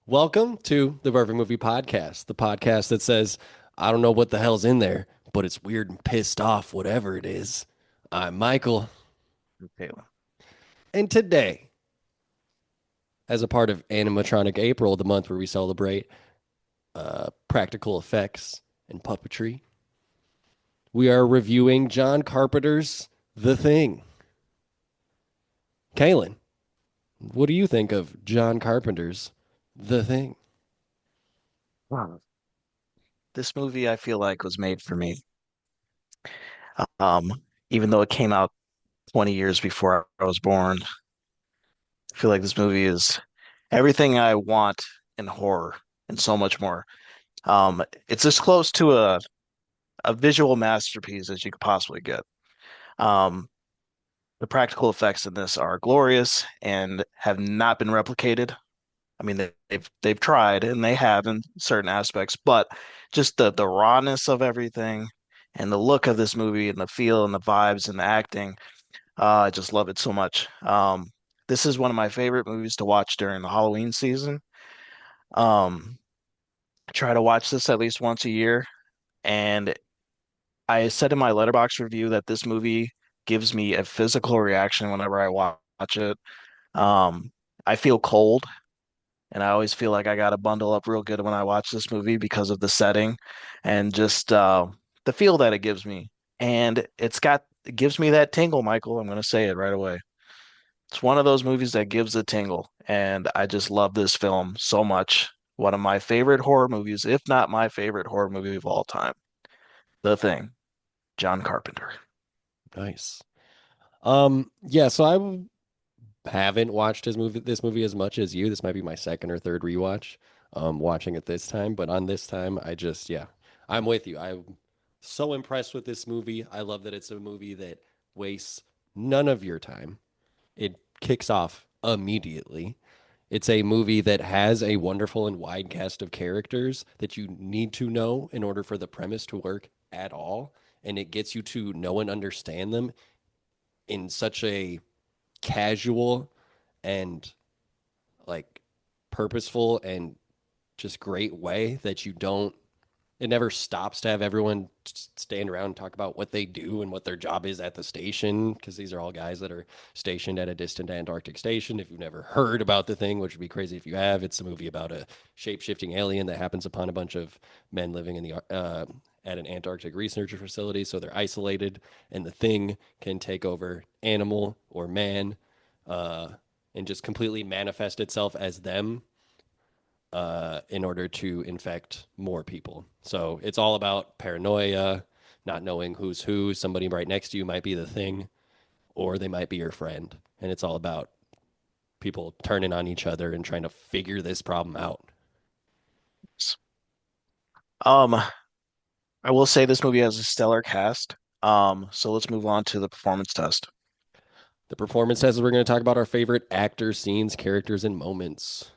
Welcome to the Perfect Movie Podcast, the podcast that says, I don't know what the hell's in there, but it's weird and pissed off, whatever it is. I'm Michael, Taylor. and today, as a part of Animatronic April, the month where we celebrate practical effects and puppetry, we are reviewing John Carpenter's The Thing. Kaylin, what do you think of John Carpenter's The Thing? Wow. This movie I feel like was made for me. Um, Even though it came out 20 years before I was born, I feel like this movie is everything I want in horror and so much more. It's as close to a visual masterpiece as you could possibly get. Um, the practical effects in this are glorious and have not been replicated. I mean, they've tried and they have in certain aspects, but just the rawness of everything and the look of this movie and the feel and the vibes and the acting, I just love it so much. This is one of my favorite movies to watch during the Halloween season. Um, I try to watch this at least once a year, and I said in my letterbox review that this movie gives me a physical reaction whenever I watch it. Um, I feel cold. And I always feel like I got to bundle up real good when I watch this movie because of the setting and just the feel that it gives me. And it gives me that tingle, Michael. I'm going to say it right away. It's one of those movies that gives a tingle. And I just love this film so much. One of my favorite horror movies, if not my favorite horror movie of all time. The Thing, John Carpenter. Nice. Yeah, so haven't watched this movie as much as you. This might be my second or third rewatch, watching it this time. But on this time, yeah, I'm with you. I'm so impressed with this movie. I love that it's a movie that wastes none of your time. It kicks off immediately. It's a movie that has a wonderful and wide cast of characters that you need to know in order for the premise to work at all. And it gets you to know and understand them in such a casual and like purposeful and just great way that you don't it never stops to have everyone stand around and talk about what they do and what their job is at the station, because these are all guys that are stationed at a distant Antarctic station. If you've never heard about the thing, which would be crazy if you have, it's a movie about a shape-shifting alien that happens upon a bunch of men living in the at an Antarctic research facility. So they're isolated, and the thing can take over animal or man, and just completely manifest itself as them in order to infect more people. So it's all about paranoia, not knowing who's who. Somebody right next to you might be the thing, or they might be your friend. And it's all about people turning on each other and trying to figure this problem out. Um, I will say this movie has a stellar cast. So let's move on to the performance test. The performance test is we're going to talk about our favorite actors, scenes, characters, and moments.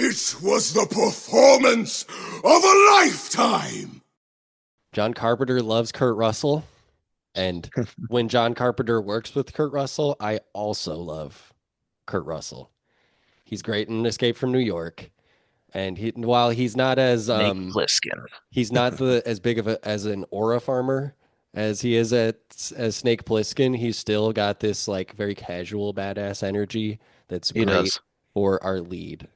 It was the performance of a lifetime! John Carpenter loves Kurt Russell. And when John Carpenter works with Kurt Russell, I also love Kurt Russell. He's great in Escape from New York. And while he's not as Snake Plissken. he's not as big of as an aura farmer as he is as Snake Plissken, he's still got this like very casual badass energy that's He great does. for our lead.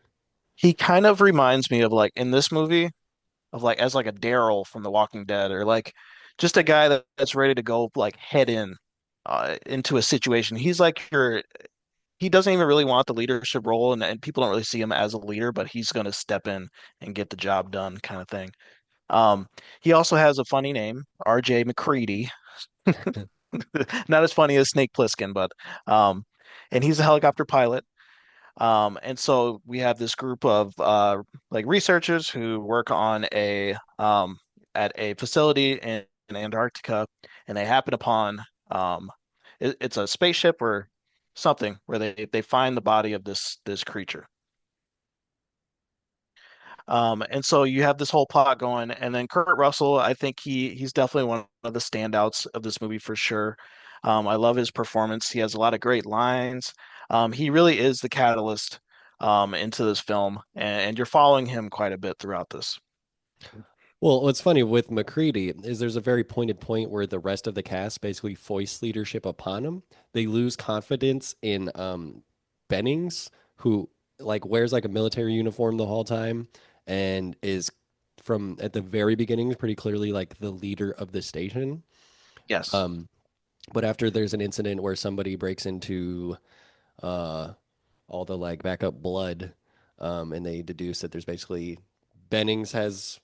He kind of reminds me of like in this movie of like as like a Daryl from The Walking Dead or like just a guy that's ready to go like head in into a situation. He's like he doesn't even really want the leadership role and people don't really see him as a leader, but he's going to step in and get the job done kind of thing. Um, he also has a funny name, RJ McCready. Not as funny as Snake Plissken, but um, and he's a helicopter pilot. And so we have this group of like researchers who work on a at a facility in Antarctica, and they happen upon it's a spaceship or something where they find the body of this creature. And so you have this whole plot going, and then Kurt Russell, I think he's definitely one of the standouts of this movie for sure. I love his performance. He has a lot of great lines. He really is the catalyst into this film, and you're following him quite a bit throughout this. Well, what's funny with McCready is there's a very pointed point where the rest of the cast basically foists leadership upon him. They lose confidence in Bennings, who like wears like a military uniform the whole time and is from at the very beginning pretty clearly like the leader of the station. Yes. Um, but after there's an incident where somebody breaks into uh all the like backup blood, and they deduce that there's basically Bennings has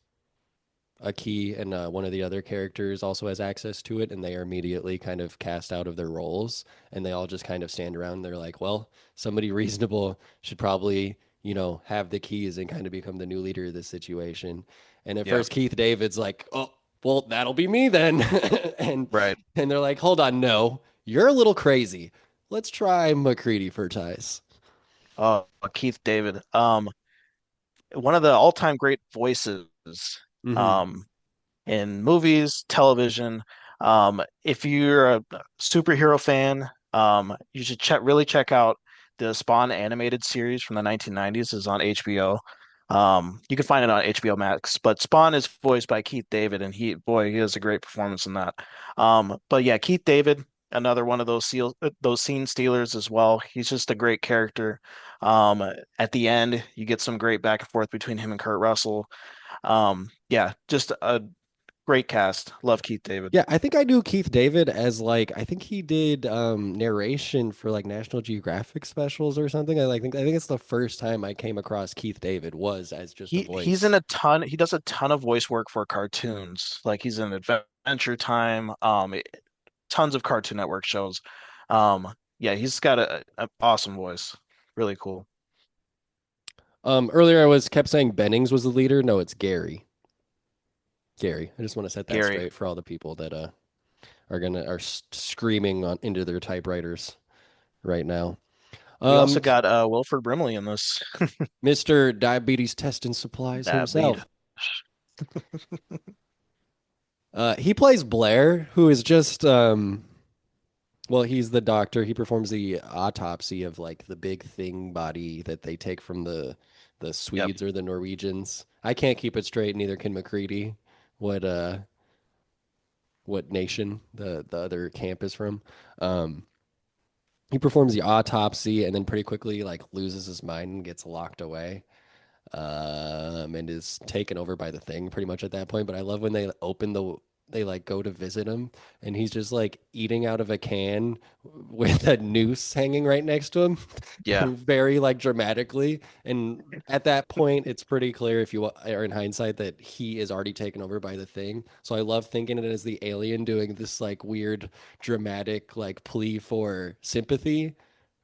a key, and one of the other characters also has access to it, and they are immediately kind of cast out of their roles, and they all just kind of stand around. And they're like, well, somebody reasonable should probably, have the keys and kind of become the new leader of this situation. And at Yeah. first, Keith David's like, oh, well, that'll be me then. and Right. and they're like, hold on, no, you're a little crazy. Let's try McCready for Tice. Keith David. One of the all-time great voices. Hmm. Um, in movies, television. If you're a superhero fan, you should really check out the Spawn animated series from the 1990s. Is on HBO. You can find it on HBO Max, but Spawn is voiced by Keith David, and boy, he has a great performance in that. But yeah, Keith David, another one of those scene stealers as well. He's just a great character. Um, at the end, you get some great back and forth between him and Kurt Russell. Yeah, just a great cast. Love Keith David. Yeah, I think I knew Keith David as like I think he did narration for like National Geographic specials or something. I think it's the first time I came across Keith David was as just a He's in voice. a ton. He does a ton of voice work for cartoons. Like he's in Adventure Time, tons of Cartoon Network shows. Yeah, he's got an awesome voice. Really cool. Earlier I was kept saying Bennings was the leader. No, it's Gary. Gary. I just want to set that Gary. straight for all the people that are screaming on into their typewriters right now. We also Um, got Wilford Brimley in this. Mr. Diabetes Test and Supplies Diabetes. himself. He plays Blair, who is just well, he's the doctor. He performs the autopsy of like the big thing body that they take from the Yep. Swedes or the Norwegians. I can't keep it straight, neither can McCready. What what nation the other camp is from. Um he performs the autopsy and then pretty quickly like loses his mind and gets locked away, and is taken over by the thing pretty much at that point. But I love when they like go to visit him and he's just like eating out of a can with a noose hanging right next to him, Yeah. very like dramatically. And at that point, it's pretty clear if you are in hindsight that he is already taken over by the thing. So I love thinking it as the alien doing this like weird dramatic like plea for sympathy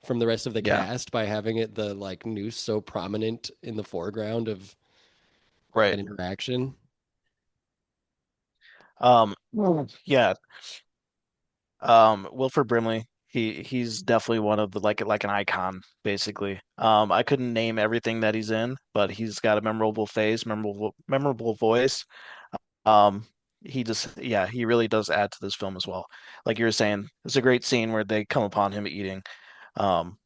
from the rest of the Yeah. cast by having it the like noose so prominent in the foreground of Right. that interaction. Um, yeah. Wilford Brimley. He's definitely one of the like an icon, basically. I couldn't name everything that he's in, but he's got a memorable face, memorable voice. Um, he really does add to this film as well. Like you were saying, it's a great scene where they come upon him eating. Um,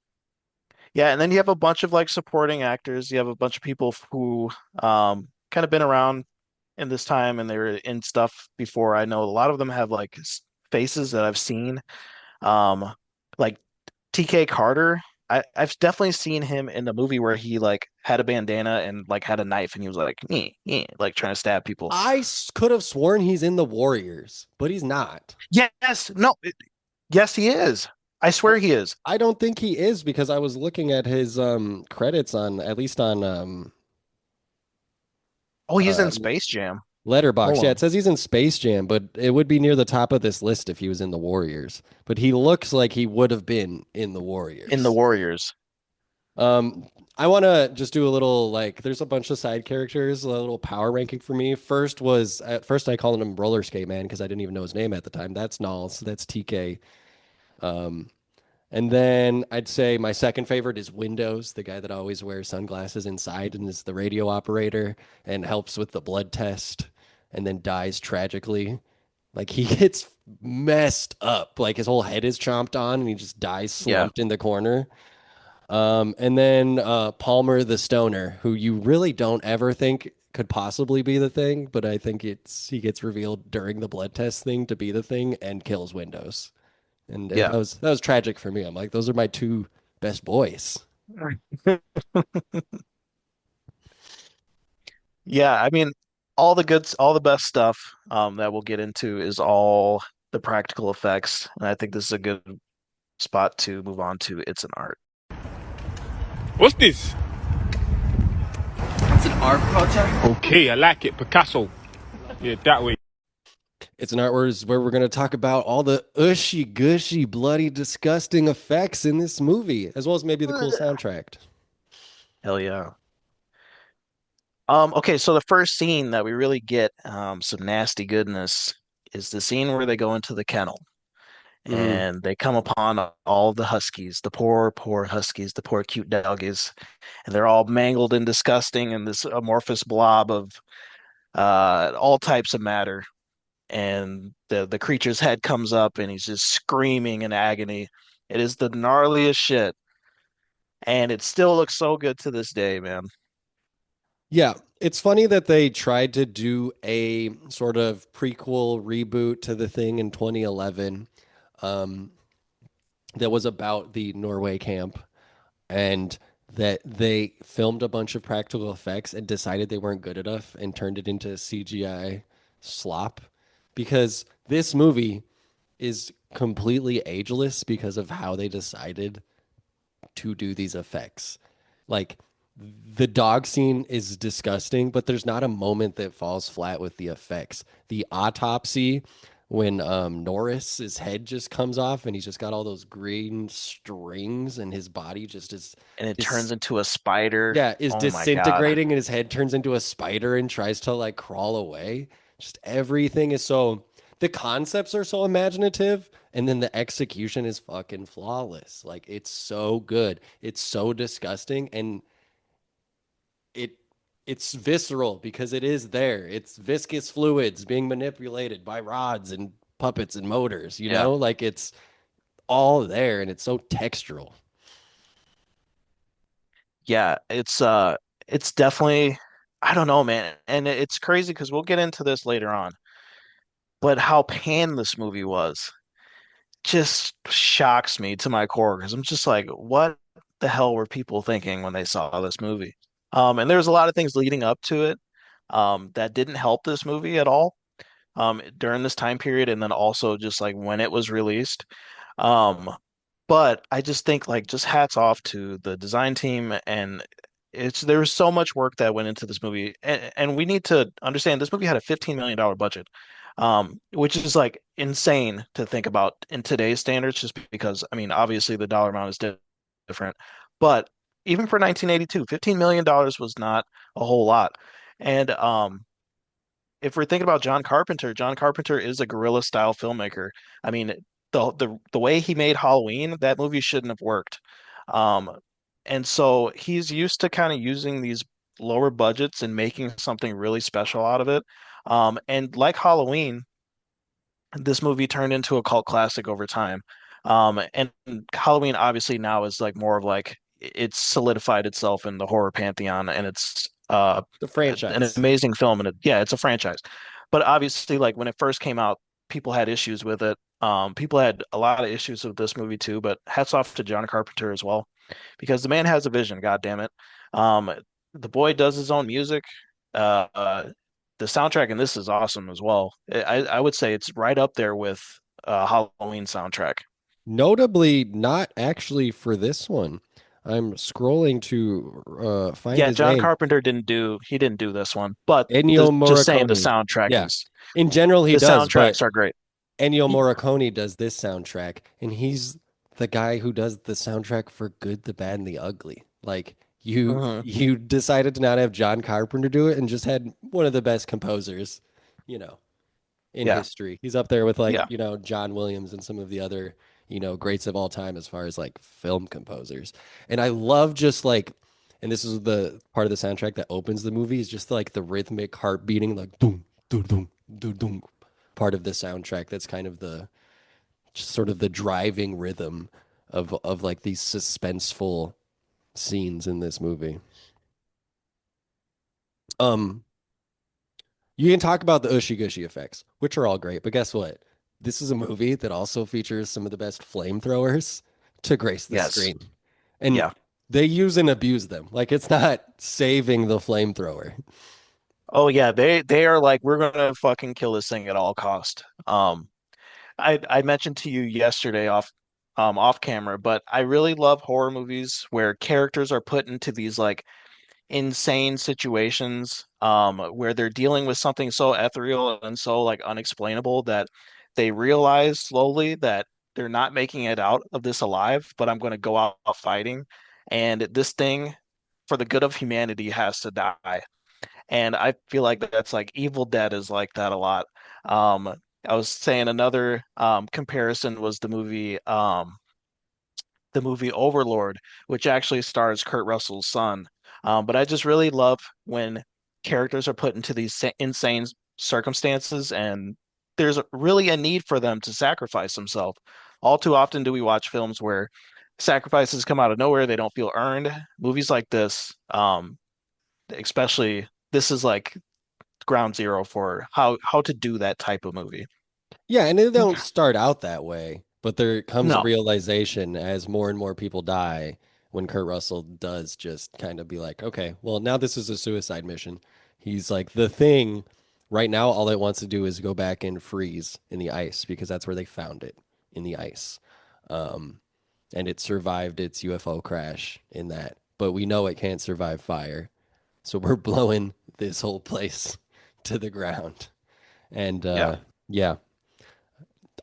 yeah, and then you have a bunch of like supporting actors. You have a bunch of people who kind of been around in this time and they were in stuff before. I know a lot of them have like faces that I've seen. Um, like TK Carter. I've definitely seen him in the movie where he like had a bandana and like had a knife and he was like, like trying to stab people. Could have sworn he's in the Warriors, but he's not. Yes, no, yes, he is. I I, swear he is. I don't think he is because I was looking at his credits on at least on Oh, he's uh in Space Jam. Letterbox. Hold Yeah, it on. says he's in Space Jam, but it would be near the top of this list if he was in the Warriors. But he looks like he would have been in the In the Warriors. Warriors. Um, I want to just do a little like there's a bunch of side characters, a little power ranking for me. First was at first I called him Roller Skate Man because I didn't even know his name at the time. That's Nalls. That's TK. Um, and then I'd say my second favorite is Windows, the guy that always wears sunglasses inside and is the radio operator and helps with the blood test and then dies tragically. Like he gets messed up. Like his whole head is chomped on and he just dies Yeah, slumped in the corner. And then Palmer the Stoner, who you really don't ever think could possibly be the thing, but I think he gets revealed during the blood test thing to be the thing and kills Windows. And yeah. that was tragic for me. I'm like, those are my two best boys. Yeah, I mean, all the best stuff that we'll get into is all the practical effects, and I think this is a good spot to move on to It's an Art. What's this? It's an art project. Okay, I like it. Picasso. Yeah, that way. It's an artwork where we're going to talk about all the ushy, gushy, bloody, disgusting effects in this movie, as well as maybe the cool soundtrack. Hell yeah. Okay, so the first scene that we really get some nasty goodness is the scene where they go into the kennel Mm. and they come upon all the huskies, the poor, poor huskies, the poor cute doggies, and they're all mangled and disgusting in this amorphous blob of all types of matter. And the creature's head comes up and he's just screaming in agony. It is the gnarliest shit, and it still looks so good to this day, man. Yeah, it's funny that they tried to do a sort of prequel reboot to the thing in 2011 um, that was about the Norway camp and that they filmed a bunch of practical effects and decided they weren't good enough and turned it into CGI slop because this movie is completely ageless because of how they decided to do these effects. Like the dog scene is disgusting, but there's not a moment that falls flat with the effects. The autopsy when Norris's head just comes off and he's just got all those green strings and his body just And it turns is into a spider. yeah, is Oh my God. disintegrating and his head turns into a spider and tries to like crawl away. Just everything is so the concepts are so imaginative and then the execution is fucking flawless. Like it's so good. It's so disgusting and it it's visceral because it is there. It's viscous fluids being manipulated by rods and puppets and motors, you Yeah. know? Like it's all there and it's so textural. Yeah, it's definitely I don't know, man. And it's crazy because we'll get into this later on. But how pan this movie was just shocks me to my core because I'm just like, what the hell were people thinking when they saw this movie? And there's a lot of things leading up to it that didn't help this movie at all during this time period, and then also just like when it was released. Um, but I just think like just hats off to the design team and it's there was so much work that went into this movie and we need to understand this movie had a $15 million budget, which is like insane to think about in today's standards just because I mean obviously the dollar amount is different, but even for 1982 $15 million was not a whole lot. And if we're thinking about John Carpenter is a guerrilla style filmmaker. I mean, the way he made Halloween, that movie shouldn't have worked. Um, and so he's used to kind of using these lower budgets and making something really special out of it. And like Halloween, this movie turned into a cult classic over time. And Halloween obviously now is like more of like it's solidified itself in the horror pantheon, and it's The an franchise. amazing film, and yeah, it's a franchise. But obviously, like when it first came out, people had issues with it. People had a lot of issues with this movie too. But hats off to John Carpenter as well, because the man has a vision. God damn it. Um, the boy does his own music. Uh, uh, the soundtrack in this is awesome as well. I would say it's right up there with Halloween soundtrack. Notably, not actually for this one. I'm scrolling to find Yeah, his John name. Carpenter he didn't do this one, but Ennio just saying the Morricone. soundtrack Yeah. is In general, he the does, but soundtracks are great. Ennio Y- Morricone does this soundtrack, and he's the guy who does the soundtrack for Good, the Bad, and the Ugly. Like you Hmm. you decided to not have John Carpenter do it and just had one of the best composers, you know, in Yeah. history. He's up there with like, Yeah. John Williams and some of the other, greats of all time as far as like film composers. And I love just like, and this is the part of the soundtrack that opens the movie is just like the rhythmic heart beating, like boom, doom, doom, doom, doom part of the soundtrack. That's kind of the just sort of the driving rhythm of like these suspenseful scenes in this movie. Um, You can talk about the Ushy Gushy effects, which are all great, but guess what? This is a movie that also features some of the best flamethrowers to grace the Yes. screen. And Yeah. they use and abuse them. Like it's not saving the flamethrower. Oh yeah, they are like we're gonna fucking kill this thing at all cost. I mentioned to you yesterday off camera, but I really love horror movies where characters are put into these like insane situations where they're dealing with something so ethereal and so like unexplainable that they realize slowly that they're not making it out of this alive, but I'm going to go out fighting. And this thing, for the good of humanity, has to die. And I feel like that's like Evil Dead is like that a lot. Um, I was saying another comparison was the movie Overlord, which actually stars Kurt Russell's son. But I just really love when characters are put into these insane circumstances and there's really a need for them to sacrifice themselves. All too often do we watch films where sacrifices come out of nowhere, they don't feel earned. Movies like this, especially this is like ground zero for how to do that type of movie. Yeah, and they don't start out that way, but there comes a No, realization as more and more people die when Kurt Russell does just kind of be like, okay, well, now this is a suicide mission. He's like, the thing right now, all it wants to do is go back and freeze in the ice because that's where they found it in the ice. Um, and it survived its UFO crash in that, but we know it can't survive fire. So we're blowing this whole place to the ground. And yeah, yeah,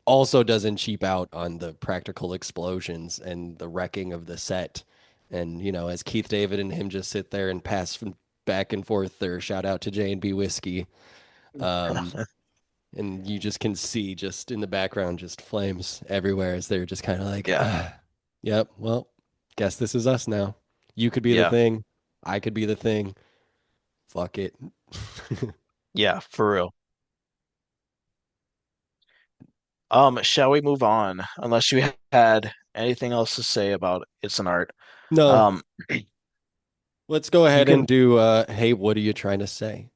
also doesn't cheap out on the practical explosions and the wrecking of the set. And, as Keith David and him just sit there and pass from back and forth their shout out to J&B Whiskey. Um, and you just can see just in the background, just flames everywhere as they're just kind of like, yeah, yep, well, guess this is us now. You could be the yeah, thing. I could be the thing. Fuck it. yeah, for real. Shall we move on? Unless you had anything else to say about It's an Art. No, Um, let's go you ahead and can, do, hey, what are you trying to say?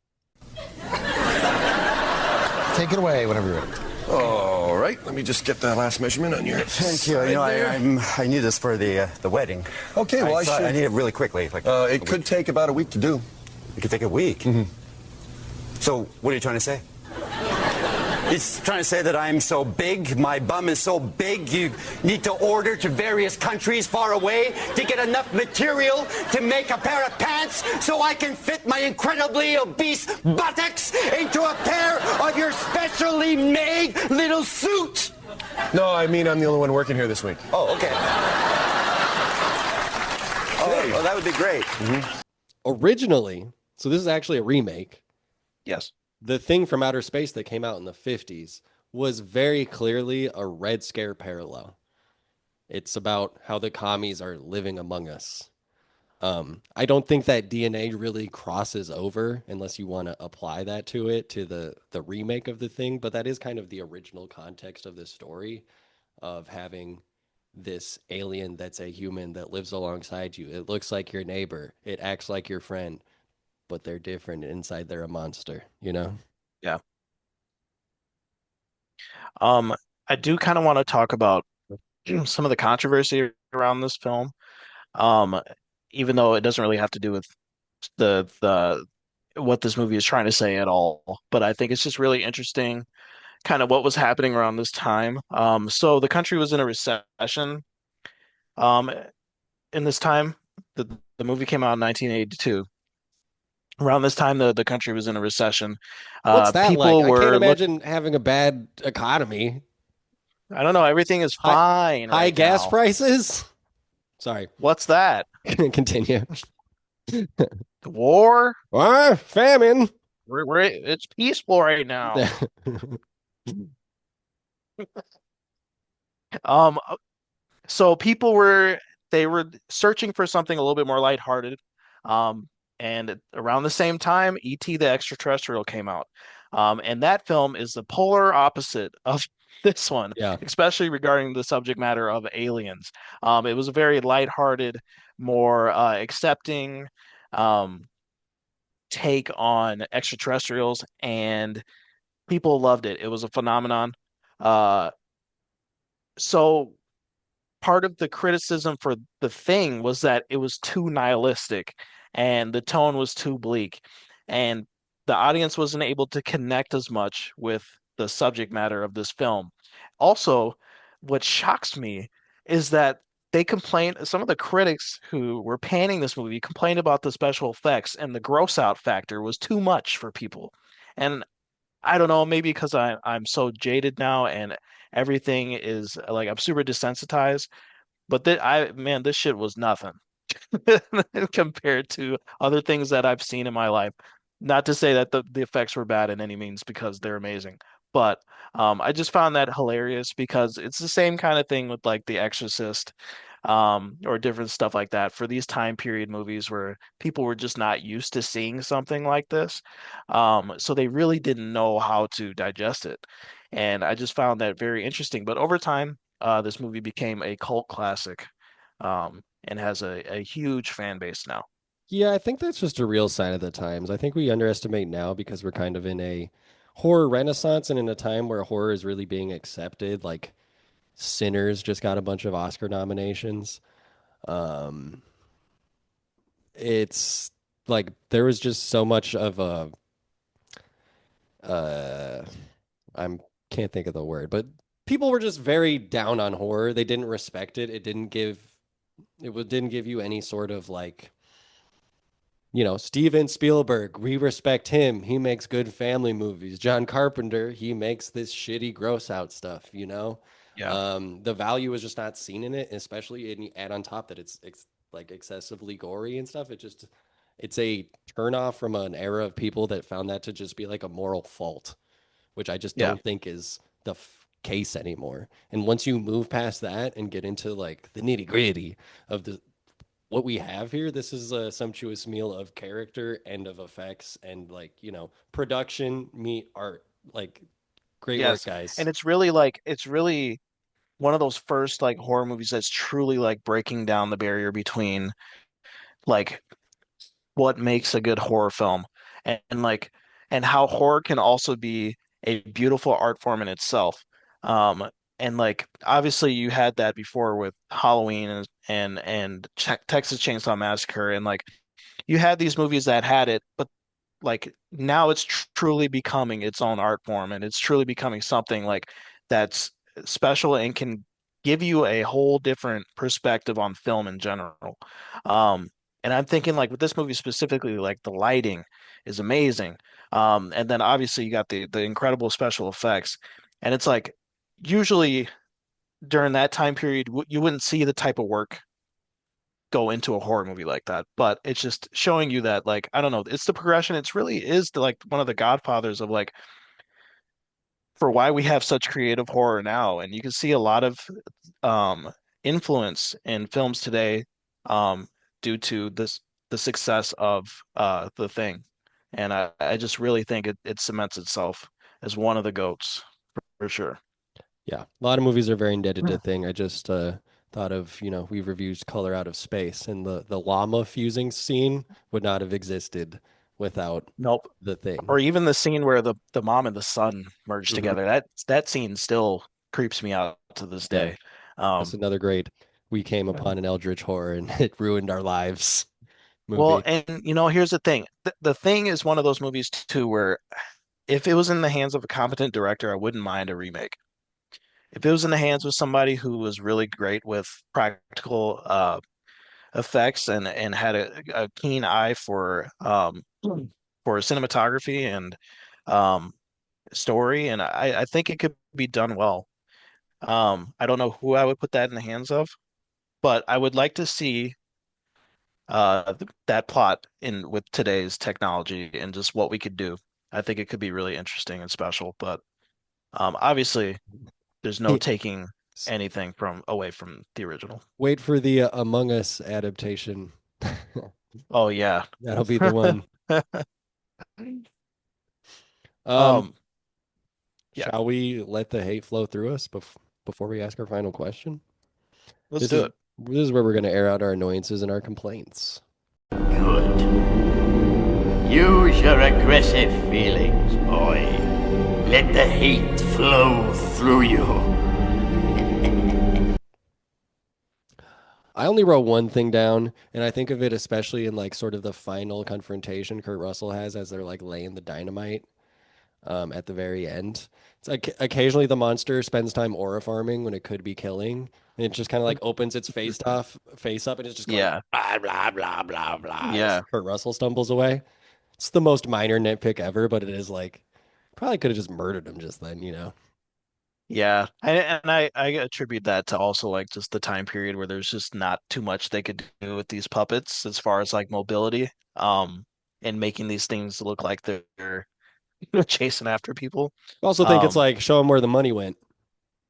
Take it away whenever you're ready. All right, let me just get that last measurement on your Thank you. You know, I need this for the wedding. Okay, well, I need it really quickly. Like It could take about a week to do. it could take a week. Mm-hmm. So, what are you trying to say? He's trying to say that I'm so big, my bum is so big, you need to order to various countries far away to get enough material to make a pair of pants so I can fit my incredibly obese buttocks into a pair of your specially made little suit. No, I mean, I'm the only one working here this week. Oh, okay. Oh, well, that would be great. Originally, so this is actually a remake. yes, The Thing from Outer Space that came out in the 50s was very clearly a Red Scare parallel. It's about how the commies are living among us. I don't think that DNA really crosses over unless you want to apply that to it to the remake of The Thing, but that is kind of the original context of the story of having this alien that's a human that lives alongside you. It looks like your neighbor. It acts like your friend, but they're different. Inside, they're a monster, you know? yeah. Um, I do kind of want to talk about some of the controversy around this film. Um, even though it doesn't really have to do with the what this movie is trying to say at all, but I think it's just really interesting, kind of what was happening around this time. So the country was in a recession. Um, in this time, the movie came out in 1982. Around this time, the country was in a recession. What's that like? People I can't were look. imagine having a bad economy. I don't know. Everything is High fine high right gas now. prices? Sorry. What's that? Continue. The war, Ah, famine. it's peaceful right now. Um, so people were they were searching for something a little bit more lighthearted. And around the same time, E.T. the Extraterrestrial came out. And that film is the polar opposite of this one, Yeah. especially regarding the subject matter of aliens. It was a very lighthearted, more accepting um, take on extraterrestrials, and people loved it. It was a phenomenon. Uh, so part of the criticism for The Thing was that it was too nihilistic and the tone was too bleak, and the audience wasn't able to connect as much with the subject matter of this film. Also, what shocks me is that some of the critics who were panning this movie complained about the special effects, and the gross out factor was too much for people. And I don't know, maybe because I'm so jaded now and everything is like I'm super desensitized, but man, this shit was nothing compared to other things that I've seen in my life. Not to say that the effects were bad in any means because they're amazing, but I just found that hilarious because it's the same kind of thing with like The Exorcist, or different stuff like that for these time period movies where people were just not used to seeing something like this. So they really didn't know how to digest it. And I just found that very interesting. But over time, this movie became a cult classic, and has a huge fan base now. Yeah, I think that's just a real sign of the times. I think we underestimate now because we're kind of in a horror renaissance and in a time where horror is really being accepted. Like Sinners just got a bunch of Oscar nominations. Um, it's like there was just so much of a uh I'm can't think of the word, but people were just very down on horror. They didn't respect it. Didn't give you any sort of like, Steven Spielberg, we respect him. He makes good family movies. John Carpenter, he makes this shitty, gross out stuff. Yeah. The value is just not seen in it, especially and you add on top that it's like excessively gory and stuff. It's a turn off from an era of people that found that to just be like a moral fault, which I just Yeah. don't think is the case anymore. And once you move past that and get into like the nitty gritty of the what we have here, this is a sumptuous meal of character and of effects and like, production meet art. Like, great work, Yes. guys. And it's really one of those first like horror movies that's truly like breaking down the barrier between like what makes a good horror film, and like and how horror can also be a beautiful art form in itself. Um and like obviously you had that before with Halloween and Texas Chainsaw Massacre, and like you had these movies that had it, but like now it's truly becoming its own art form, and it's truly becoming something like that's special and can give you a whole different perspective on film in general. Um, and I'm thinking like with this movie specifically, like the lighting is amazing. And then obviously you got the incredible special effects. And it's like usually during that time period, you wouldn't see the type of work go into a horror movie like that. But it's just showing you that, like, I don't know, it's the progression. It's really is like one of the godfathers of like for why we have such creative horror now. And you can see a lot of um influence in films today, um due to the success of The Thing. And I just really think it cements itself as one of the goats for sure. Yeah, a lot of movies are very indebted to Thing. I just thought of, we've reviewed Color Out of Space, and the llama fusing scene would not have existed without Nope. the Or Thing. even the scene where the mom and the son merge Hmm. together. That scene still creeps me out to this Yeah, day. that's Um, another great. We came upon an eldritch horror, and it ruined our lives well, movie. and here's the thing. The Thing is one of those movies too where if it was in the hands of a competent director, I wouldn't mind a remake. If it was in the hands of somebody who was really great with practical effects and had a keen eye for cinematography and um, story, and I think it could be done well. I don't know who I would put that in the hands of, but I would like to see that plot in with today's technology and just what we could do. I think it could be really interesting and special, but obviously there's no taking anything from away from the original. Wait for the Among Us adaptation. Oh yeah. That'll be the one. Um, Um, yeah, shall we let the hate flow through us before we ask our final question? let's This do is it. this is where we're going to air out our annoyances and our complaints. Good. Use your aggressive feelings, boy. Let the hate flow through you. I only wrote one thing down, and I think of it especially in like sort of the final confrontation Kurt Russell has as they're like laying the dynamite at the very end. It's like occasionally the monster spends time aura farming when it could be killing, and it just kind of like opens its face up, and it's just going Yeah, blah blah blah blah blah as yeah, Kurt Russell stumbles away. It's the most minor nitpick ever, but it is like probably could have just murdered him just then, you know. yeah. And I attribute that to also like just the time period where there's just not too much they could do with these puppets as far as like mobility, and making these things look like they're chasing after people. I also think it's Um, like show him where the money went.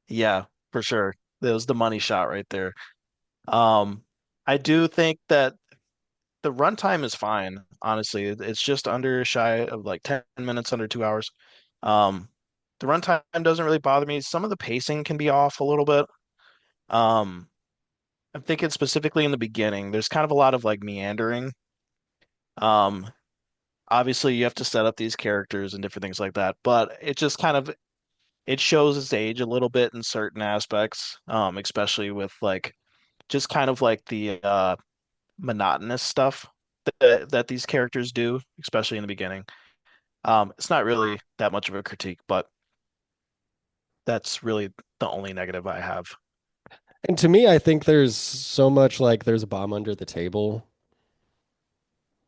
yeah, for sure. That was the money shot right there. Um, I do think that the runtime is fine, honestly. It's just under shy of like 10 minutes, under 2 hours. Um, the runtime doesn't really bother me. Some of the pacing can be off a little bit. Um, I'm thinking specifically in the beginning, there's kind of a lot of like meandering. Um, Obviously you have to set up these characters and different things like that, but it just kind of it shows its age a little bit in certain aspects, especially with like just kind of like the monotonous stuff that these characters do, especially in the beginning. It's not really that much of a critique, but that's really the only negative I have. And to me, I think there's so much like there's a bomb under the table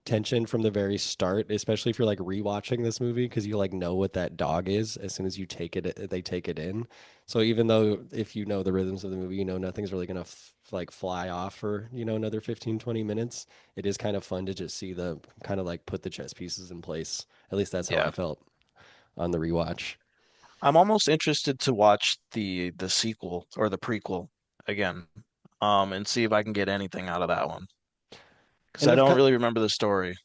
tension from the very start, especially if you're like rewatching this movie because you like know what that dog is as soon as you take it, they take it in. So even though if you know the rhythms of the movie, you know nothing's really gonna like fly off for, you know, another 15, 20 minutes, it is kind of fun to just see the kind of like put the chess pieces in place. At least that's how I Yeah. felt on the rewatch. I'm almost interested to watch the sequel or the prequel again, and see if I can get anything out of that one because And I I've don't got really remember the story.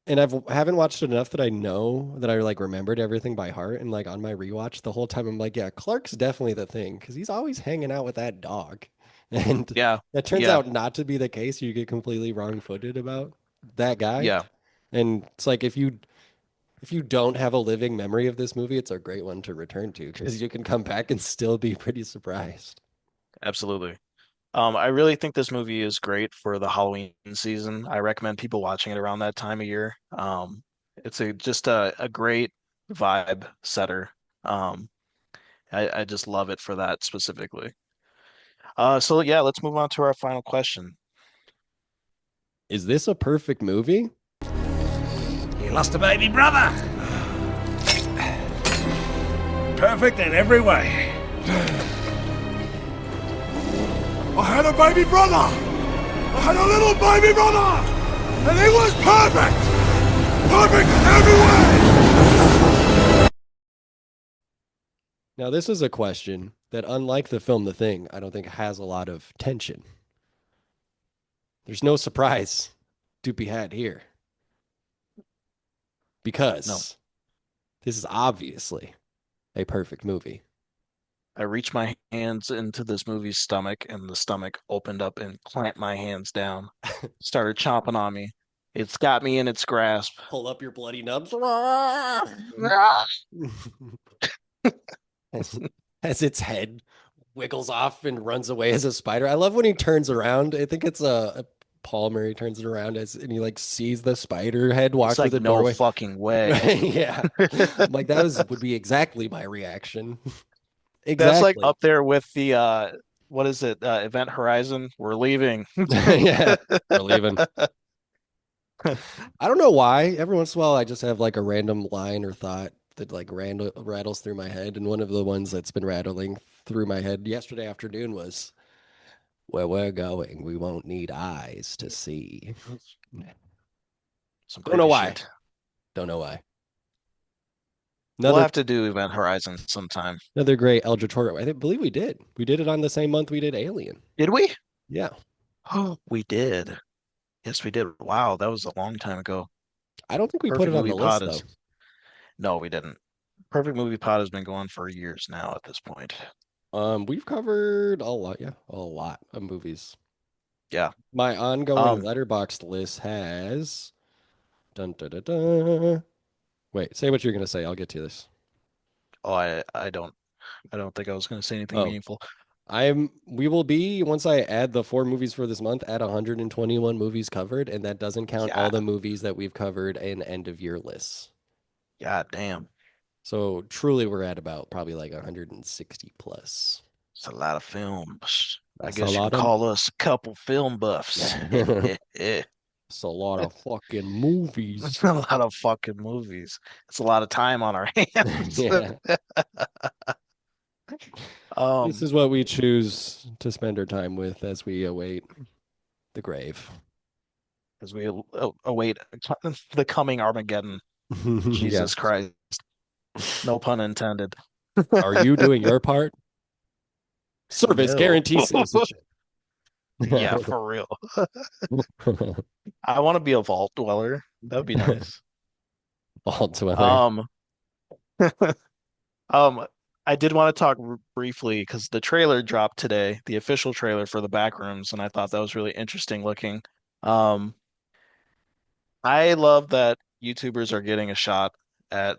and haven't watched it enough that I know that I like remembered everything by heart. And like on my rewatch, the whole time I'm like, yeah, Clark's definitely the thing because he's always hanging out with that dog, and Yeah, that turns yeah, out not to be the case. You get completely wrong-footed about that guy, yeah, and it's like if you don't have a living memory of this movie, it's a great one to return to because you can come back and still be pretty surprised. absolutely. I really think this movie is great for the Halloween season. I recommend people watching it around that time of year. It's just a great vibe setter. Um, I just love it for that specifically. So yeah, let's move on to our final question. Is this a perfect movie? You lost a baby brother. Perfect in every way. I had a baby brother. I had a little baby brother. And he was perfect. Perfect in every way. Now, this is a question that, unlike the film The Thing, I don't think has a lot of tension. There's no surprise to be had here No, because this is obviously a perfect movie. I reached my hands into this movie's stomach, and the stomach opened up and clamped my hands down, started chomping on me. It's got me in its grasp. Pull up your bloody nubs. as, as its head wiggles off and runs away as a spider. I love when he turns around. I think it's a Palmer. He turns it around as and he like sees the spider head walk It's through like the no doorway. fucking way. Right? Yeah. I'm like would be exactly my reaction. That's like Exactly. up there with the what is it? Event Horizon. We're leaving. Yeah. We're leaving. I don't know why. Every once in a while, I just have like a random line or thought that like rattles through my head. And one of the ones that's been rattling through my head yesterday afternoon was Where we're going, we won't need eyes to see. Some Don't know creepy why. shit. Don't know why. We'll Another have to do Event Horizon sometime. another great Eldritch horror. Believe we did. We did it on the same month we did Alien. Did we? Yeah. Oh, we did. Yes, we did. Wow, that was a long time ago. I don't think we put Perfect it on Movie the Pod list though. is. No, we didn't. Perfect Movie Pod has been going for years now at this point. We've covered a lot, yeah, a lot of movies. Yeah. My ongoing Um. letterboxd list has dun dun dun dun. Wait, say what you're gonna say. I'll get to this. Oh, I don't think I was going to say anything Oh, meaningful. we will be once I add the 4 movies for this month at 121 movies covered, and that doesn't count all Yeah. the movies that we've covered in end of year lists. God damn. So truly we're at about probably like 160 plus. It's a lot of films. I That's a guess you can lot of call us a couple film buffs. It's it's a lot of fucking movies. a lot of fucking movies. It's a lot of time on our hands. Yeah. This Um, is what we choose to spend our time with as we await the grave. as we await the coming Armageddon. Yeah. Jesus Christ. No pun intended. Are you doing your part? Service No. guarantees citizenship. Yeah, for real. I want to be a vault dweller. That would be nice. All dweller. Um, um, I did want to talk briefly because the trailer dropped today, the official trailer for the Backrooms, and I thought that was really interesting looking. Um, I love that YouTubers are getting a shot at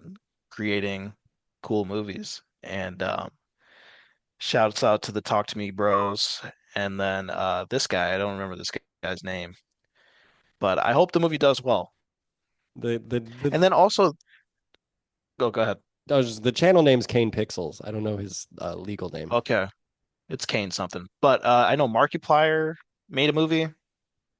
creating cool movies, and shouts out to the Talk to Me Bros, and then this guy, I don't remember this guy's name, but I hope the movie does well. The And then also, go ahead. the channel name's Kane Pixels. I don't know his legal name. Okay, it's Kane something, but I know Markiplier made a movie,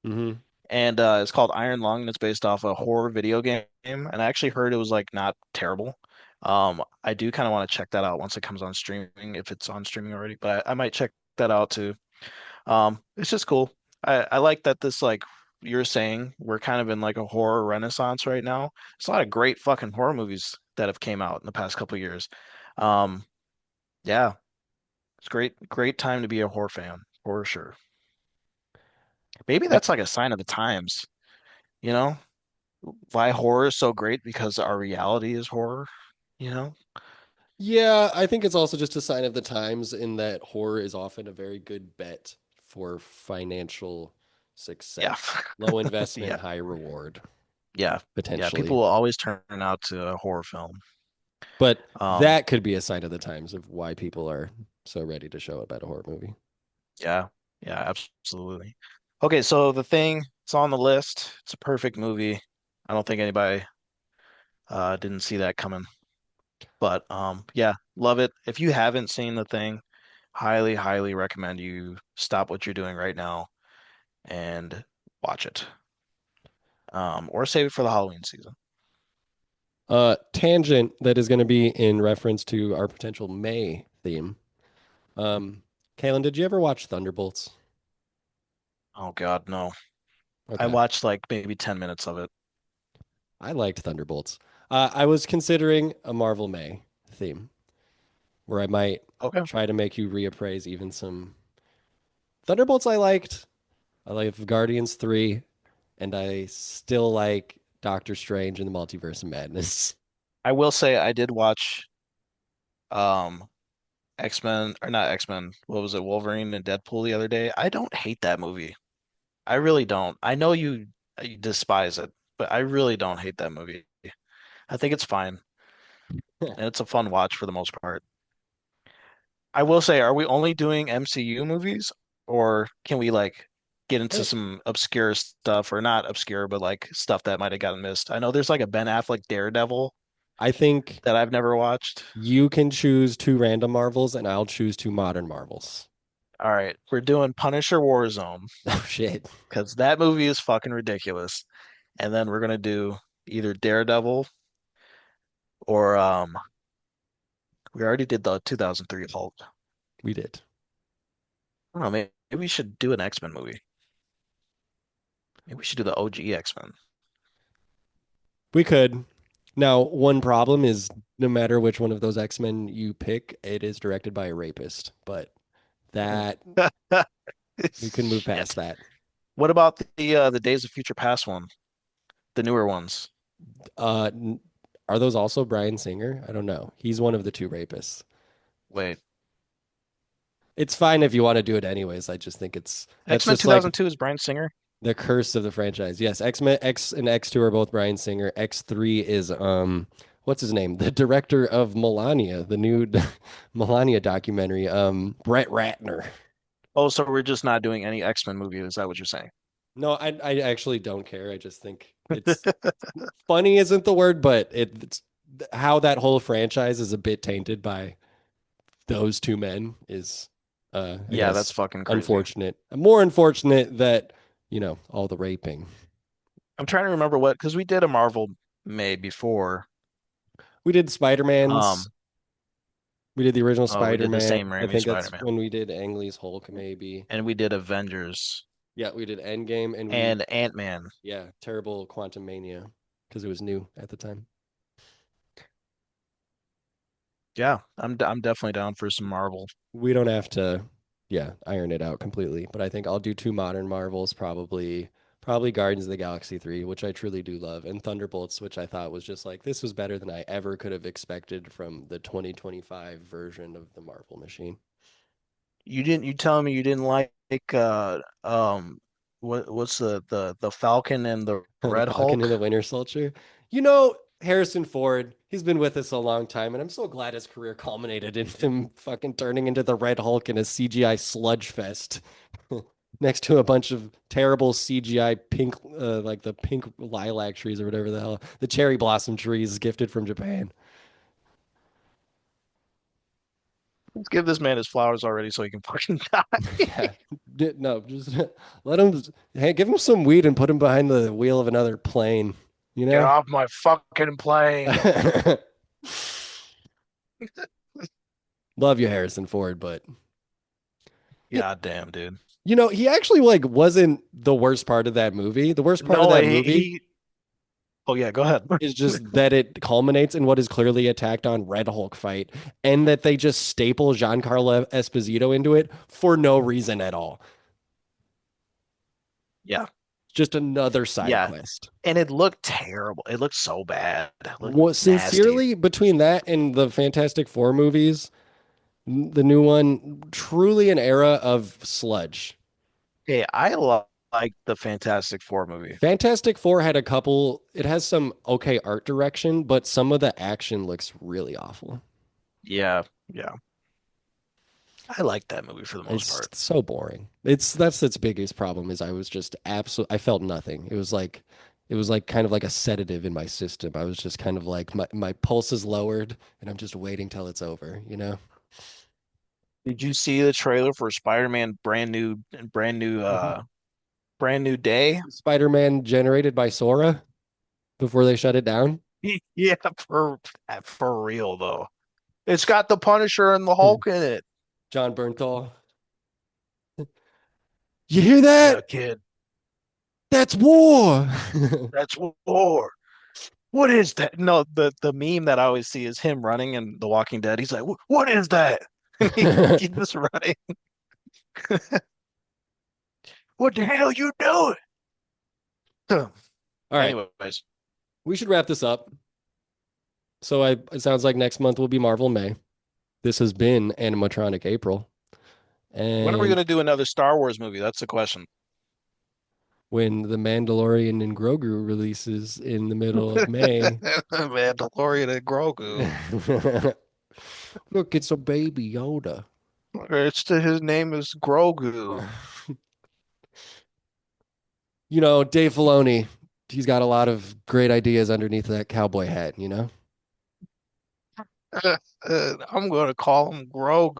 Hmm. and it's called Iron Lung, and it's based off a horror video game. And I actually heard it was like not terrible. I do kind of want to check that out once it comes on streaming, if it's on streaming already, but I might check that out too. It's just cool. I like that this like you're saying we're kind of in like a horror renaissance right now. There's a lot of great fucking horror movies that have came out in the past couple of years. Um, yeah, it's great time to be a horror fan for sure. Maybe I, that's like a sign of the times, you know? Why horror is so great because our reality is horror, you know? yeah, I think it's also just a sign of the times in that horror is often a very good bet for financial Yeah. success. Low investment, Yeah. high reward, Yeah. Yeah. People potentially. will always turn out to a horror film. But Um, that could be a sign of the times of why people are so ready to show up at a horror movie. yeah. Yeah, absolutely. Okay, so The Thing, it's on the list. It's a perfect movie. I don't think anybody didn't see that coming. But yeah, love it. If you haven't seen The Thing, highly, highly recommend you stop what you're doing right now and watch it. Or save it for the Halloween season. Tangent that is going to be in reference to our potential May theme. Um, Kaylin, did you ever watch Thunderbolts? Oh God, no. I Okay. watched like maybe 10 minutes of it. I liked Thunderbolts. I was considering a Marvel May theme where I might Okay. try to make you reappraise even some Thunderbolts I liked. I like Guardians 3, and I still like Doctor Strange and the Multiverse of Madness. I will say I did watch um X-Men or not X-Men, what was it, Wolverine and Deadpool the other day. I don't hate that movie. I really don't. I know you despise it, but I really don't hate that movie. I think it's fine, and it's a fun watch for the most part. I will say, are we only doing MCU movies, or can we like get into I some obscure stuff, or not obscure, but like stuff that might have gotten missed? I know there's like a Ben Affleck Daredevil I think that I've never watched. you can choose 2 random Marvels, and I'll choose 2 modern Marvels. All right, we're doing Punisher Warzone Oh shit. because that movie is fucking ridiculous. And then we're gonna do either Daredevil or we already did the 2003 Hulk. We did. I don't know, Maybe we should do an X-Men movie. Maybe we should do the OG X-Men. We could. Now, one problem is no matter which one of those X-Men you pick, it is directed by a rapist. But that we can move past Shit. that. What about the Days of Future Past one? The newer ones. Uh, are those also Bryan Singer? I don't know. He's one of the two rapists. Wait. It's fine if you want to do it anyways. I just think that's X-Men just like 2002 is Bryan Singer. the curse of the franchise. Yes, X-Men X and X2 are both Bryan Singer. X3 is what's his name? The director of Melania, the new Melania documentary, Brett Ratner. Oh, so we're just not doing any X-Men movie. Is that what you're saying? No, I actually don't care. I just think it's funny isn't the word, but it's how that whole franchise is a bit tainted by those two men is I Yeah, that's guess fucking crazy. unfortunate. More unfortunate that, all the raping. I'm trying to remember what, because we did a Marvel May before. We did Spider-Man's. Um, We did the original oh, we did the Spider-Man. same I Raimi think that's Spider-Man, when we did Ang Lee's Hulk, maybe. and we did Avengers Yeah, we did Endgame and and Ant-Man. terrible Quantum Mania because it was new at the time. Yeah, I'm definitely down for some Marvel. We don't have to, iron it out completely, but I think I'll do two modern Marvels, probably Guardians of the Galaxy 3, which I truly do love, and Thunderbolts, which I thought was just like this was better than I ever could have expected from the 2025 version of the Marvel machine. You telling me you didn't like what's the Falcon and the The Red Falcon and Hulk? the Winter Soldier. Harrison Ford, he's been with us a long time, and I'm so glad his career culminated in him fucking turning into the Red Hulk in a CGI sludge fest next to a bunch of terrible CGI pink, like the pink lilac trees or whatever the hell, the cherry blossom trees gifted from Japan. Let's give this man his flowers already so he can fucking die. Yeah, no, just let him, hey, give him some weed and put him behind the wheel of another plane, you Get know? off my fucking plane. Love you, Harrison Ford, but yeah, God damn, dude. he actually like wasn't the worst part of that movie. The worst part of No, that movie he Oh yeah, go ahead. is just that it culminates in what is clearly a tacked on Red Hulk fight, and that they just staple Giancarlo Esposito into it for no reason at all. Yeah. Just another side Yeah. quest. And it looked terrible. It looked so bad. It looked What nasty. sincerely between that and the Fantastic Four movies, the new one, truly an era of sludge. Hey, like the Fantastic Four movie. Fantastic Four had a couple, it has some okay art direction, but some of the action looks really awful. Yeah, yeah. I like that movie for the most It's part. so boring. That's its biggest problem is I was just absolute I felt nothing. It was like kind of like a sedative in my system. I was just kind of like my pulse is lowered and I'm just waiting till it's over, you know? Did you see the trailer for Spider-Man Mhm. brand new day? Spider-Man generated by Sora before they shut it down. Yeah, for real though. It's got the Punisher and the Hulk in it. John Bernthal. You hear Yeah, that? kid. That's war. That's war. What is that? No, the meme that I always see is him running in The Walking Dead. He's like, "What is that?" And he's just running. What the hell you doing? All right, Anyways, we should wrap this up. So it sounds like next month will be Marvel May. This has been Animatronic April. when are we And gonna do another Star Wars movie? That's the question. when The Mandalorian and Grogu releases in the middle of May. Mandalorian and Grogu. Look, it's a baby Yoda. His name is Grogu. Dave Filoni, he's got a lot of great ideas underneath that cowboy hat, you know? I'm gonna call him Grogu.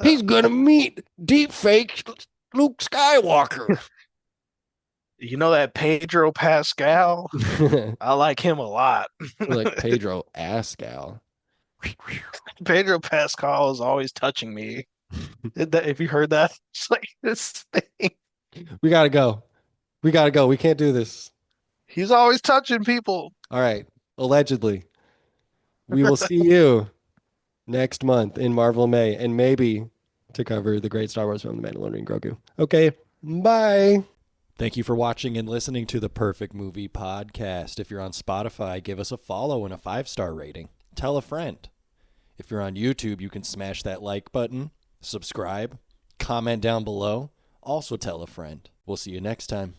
He's gonna meet deep fake Luke Skywalker. You know that Pedro Pascal? I like him a lot. Like Pedro Ascal. Pedro Pascal is always touching me. If you heard that, it's like this thing. We gotta go. We gotta go. We can't do this. He's always touching people. All right. Allegedly. We will see you next month in Marvel May, and maybe to cover the great Star Wars film, The Mandalorian Grogu. Okay. Bye. Thank you for watching and listening to the Perfect Movie Podcast. If you're on Spotify, give us a follow and a 5-star rating. Tell a friend. If you're on YouTube, you can smash that like button, subscribe, comment down below. Also tell a friend. We'll see you next time.